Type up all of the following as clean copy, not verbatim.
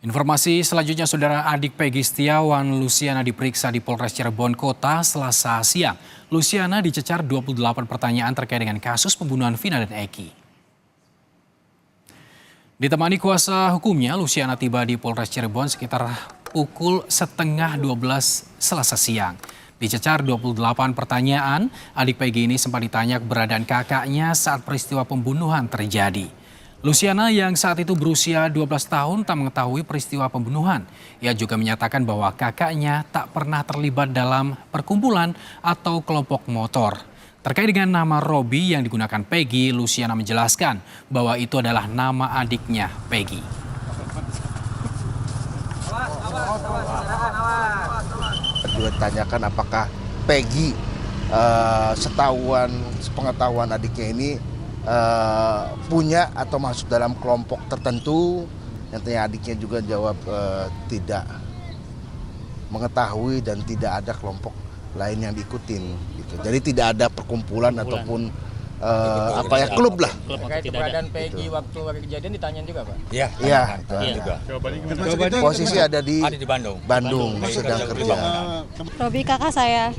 Informasi selanjutnya, saudara, adik Peggy Setiawan, Luciana, diperiksa di Polres Cirebon Kota Selasa siang. Luciana dicecar 28 pertanyaan terkait dengan kasus pembunuhan Vina dan Eki. Ditemani kuasa hukumnya, Luciana tiba di Polres Cirebon sekitar pukul setengah 12 Selasa siang. Dicecar 28 pertanyaan, adik Peggy ini sempat ditanya keberadaan kakaknya saat peristiwa pembunuhan terjadi. Luciana yang saat itu berusia 12 tahun tak mengetahui peristiwa pembunuhan. Ia juga menyatakan bahwa kakaknya tak pernah terlibat dalam perkumpulan atau kelompok motor. Terkait dengan nama Robi yang digunakan Peggy, Luciana menjelaskan bahwa itu adalah nama adiknya Peggy. Ditanyakan apakah Peggy sepengetahuan adiknya ini punya atau masuk dalam kelompok tertentu. Nyatanya adiknya juga jawab tidak mengetahui dan tidak ada kelompok lain yang diikutin gitu. Jadi tidak ada perkumpulan ataupun klub lah. Terkait keberadaan Peggy waktu kejadian ditanyain juga, Pak? Iya, itu juga. Posisi ada di Bandung sedang kerja. Robi kakak saya.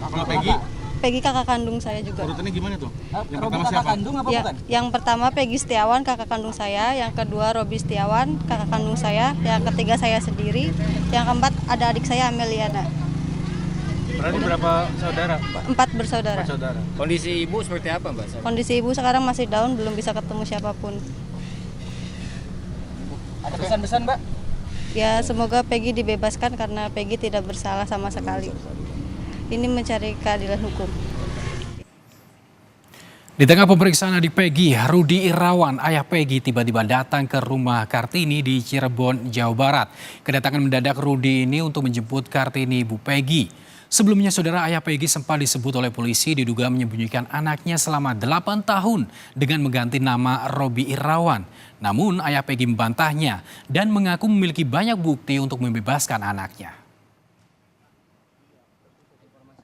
Kalau Peggy? Peggy kakak kandung saya juga. Urutannya gimana tuh? Yang pertama siapa? Kandung apa ya, bukan? yang pertama Peggy Setiawan kakak kandung saya, yang kedua Robi Setiawan kakak kandung saya, yang ketiga saya sendiri, yang keempat ada adik saya Ameliana. Berarti berapa saudara, Pak? 4 bersaudara. Kondisi ibu seperti apa, Mbak? Kondisi ibu sekarang masih down, belum bisa ketemu siapapun. Ada pesan-pesan, Mbak? Ya semoga Peggy dibebaskan karena Peggy tidak bersalah sama sekali. Ini mencari keadilan hukum. Di tengah pemeriksaan adik Peggy, Rudi Irawan, ayah Peggy, tiba-tiba datang ke rumah Kartini di Cirebon, Jawa Barat. Kedatangan mendadak Rudi ini untuk menjemput Kartini, ibu Peggy. Sebelumnya, saudara, ayah Peggy sempat disebut oleh polisi diduga menyembunyikan anaknya selama 8 tahun dengan mengganti nama Robi Irawan. Namun, ayah Peggy membantahnya dan mengaku memiliki banyak bukti untuk membebaskan anaknya.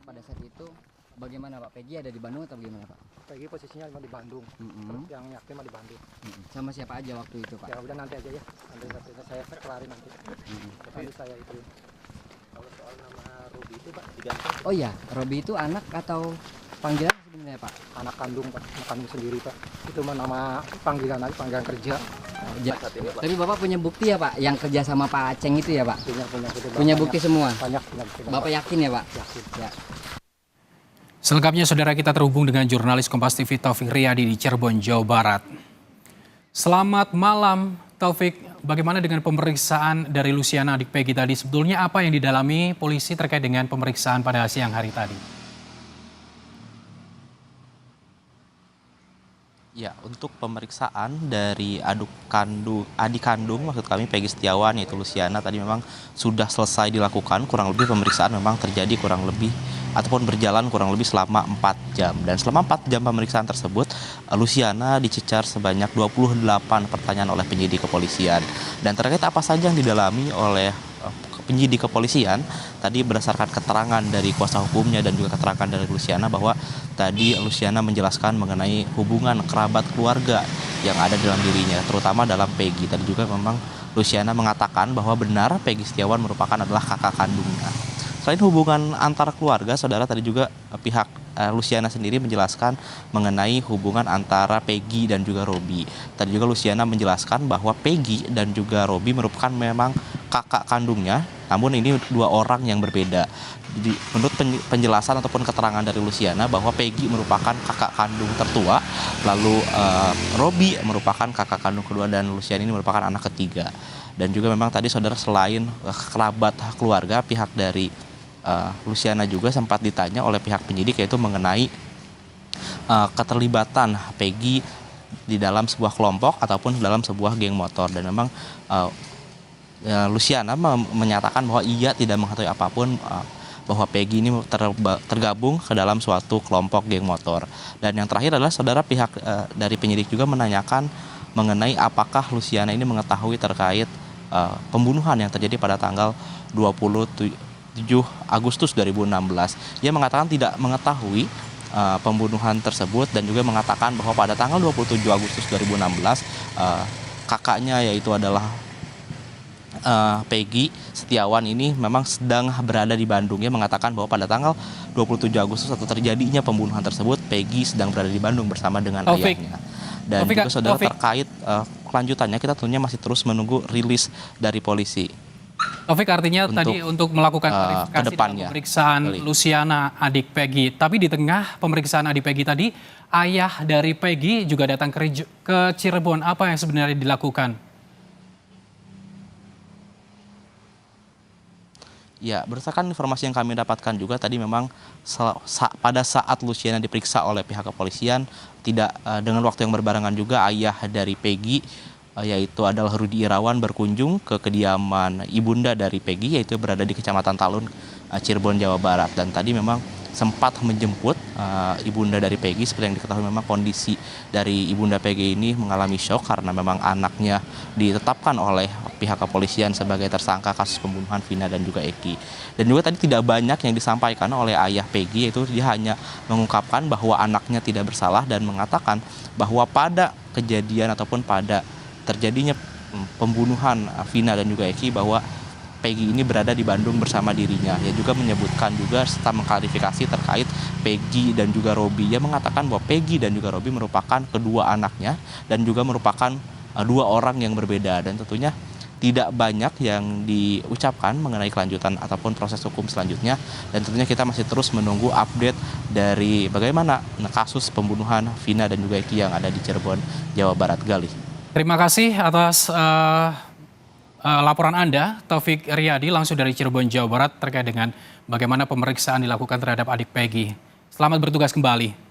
Pada saat itu bagaimana Pak? Peggy ada di Bandung atau bagaimana Pak? Peggy posisinya di Bandung, yang yakin mah di Bandung. Sama siapa aja waktu itu Pak? Ya udah nanti aja ya, nanti saya kelarin nanti. Nanti saya itu. Kalau soal nama Robi itu Pak diganti. Oh iya, Robi itu anak atau panggilan sebenarnya Pak? Anak kandung Pak, anak kandung sendiri Pak. Itu mah nama panggilan aja, panggilan kerja. Tapi Bapak punya bukti ya Pak, yang kerja sama Pak Aceng itu ya Pak? Punya Bukti semua? Banyak bukti. Bapak yakin ya Pak? Yakin. Ya. Selengkapnya, saudara, kita terhubung dengan jurnalis Kompas TV Taufik Riyadi di Cirebon, Jawa Barat. Selamat malam, Taufik. Bagaimana dengan pemeriksaan dari Luciana, adik Peggy tadi? Sebetulnya apa yang didalami polisi terkait dengan pemeriksaan pada siang hari tadi? Ya, untuk pemeriksaan dari adik kandung maksud kami Peggy Setiawan yaitu Luciana tadi memang sudah selesai dilakukan. Kurang lebih pemeriksaan memang terjadi kurang lebih ataupun berjalan kurang lebih selama 4 jam. Dan selama 4 jam pemeriksaan tersebut, Luciana dicecar sebanyak 28 pertanyaan oleh penyidik kepolisian. Dan terkait apa saja yang didalami oleh penyidik kepolisian, tadi berdasarkan keterangan dari kuasa hukumnya dan juga keterangan dari Luciana bahwa tadi Luciana menjelaskan mengenai hubungan kerabat keluarga yang ada dalam dirinya, terutama dalam Peggy. Tadi juga memang Luciana mengatakan bahwa benar Peggy Setiawan merupakan adalah kakak kandungnya. Selain hubungan antar keluarga, saudara, tadi juga pihak Luciana sendiri menjelaskan mengenai hubungan antara Peggy dan juga Robi. Tadi juga Luciana menjelaskan bahwa Peggy dan juga Robi merupakan memang kakak kandungnya, namun ini dua orang yang berbeda. Jadi, menurut penjelasan ataupun keterangan dari Luciana bahwa Peggy merupakan kakak kandung tertua, lalu Robi merupakan kakak kandung kedua dan Luciana ini merupakan anak ketiga. Dan juga memang tadi, saudara, selain kerabat keluarga, pihak dari Luciana juga sempat ditanya oleh pihak penyidik yaitu mengenai keterlibatan Peggy di dalam sebuah kelompok ataupun dalam sebuah geng motor. Dan memang Luciana menyatakan bahwa ia tidak mengetahui apapun bahwa Peggy ini tergabung ke dalam suatu kelompok geng motor. Dan yang terakhir adalah, saudara, pihak dari penyidik juga menanyakan mengenai apakah Luciana ini mengetahui terkait pembunuhan yang terjadi pada tanggal 27 Agustus 2016. Dia mengatakan tidak mengetahui pembunuhan tersebut dan juga mengatakan bahwa pada tanggal 27 Agustus 2016 kakaknya yaitu adalah Peggy Setiawan ini memang sedang berada di Bandung. Ia mengatakan bahwa pada tanggal 27 Agustus atau terjadinya pembunuhan tersebut, Peggy sedang berada di Bandung bersama dengan Taufik. ayahnya. Dan Taufik, juga saudara Taufik. terkait kelanjutannya kita tentunya masih terus menunggu rilis dari polisi. Taufik, artinya Untuk, tadi untuk melakukan verifikasi dalam kedepannya. pemeriksaan Baik. Luciana adik Peggy. Tapi di tengah pemeriksaan adik Peggy tadi, ayah dari Peggy juga datang ke Cirebon. Apa yang sebenarnya dilakukan? Ya, berdasarkan informasi yang kami dapatkan juga tadi memang pada saat Luciana diperiksa oleh pihak kepolisian, tidak dengan waktu yang berbarengan juga ayah dari Peggy yaitu adalah Rudi Irawan berkunjung ke kediaman ibunda dari Peggy, yaitu berada di Kecamatan Talun, Cirebon, Jawa Barat. Dan tadi memang sempat menjemput ibunda dari Peggy. Seperti yang diketahui memang kondisi dari ibunda Peggy ini mengalami syok karena memang anaknya ditetapkan oleh pihak kepolisian sebagai tersangka kasus pembunuhan Vina dan juga Eki. Dan juga tadi tidak banyak yang disampaikan oleh ayah Peggy, yaitu dia hanya mengungkapkan bahwa anaknya tidak bersalah dan mengatakan bahwa pada kejadian ataupun pada terjadinya pembunuhan Vina dan juga Eki bahwa Peggy ini berada di Bandung bersama dirinya. Ia juga menyebutkan juga serta mengklarifikasi terkait Peggy dan juga Robi. Ia mengatakan bahwa Peggy dan juga Robi merupakan kedua anaknya dan juga merupakan dua orang yang berbeda, dan tentunya tidak banyak yang diucapkan mengenai kelanjutan ataupun proses hukum selanjutnya. Dan tentunya kita masih terus menunggu update dari bagaimana kasus pembunuhan Vina dan juga Eki yang ada di Cirebon, Jawa Barat. Galih. Terima kasih atas laporan Anda, Taufik Riyadi, langsung dari Cirebon, Jawa Barat, terkait dengan bagaimana pemeriksaan dilakukan terhadap adik Peggy. Selamat bertugas kembali.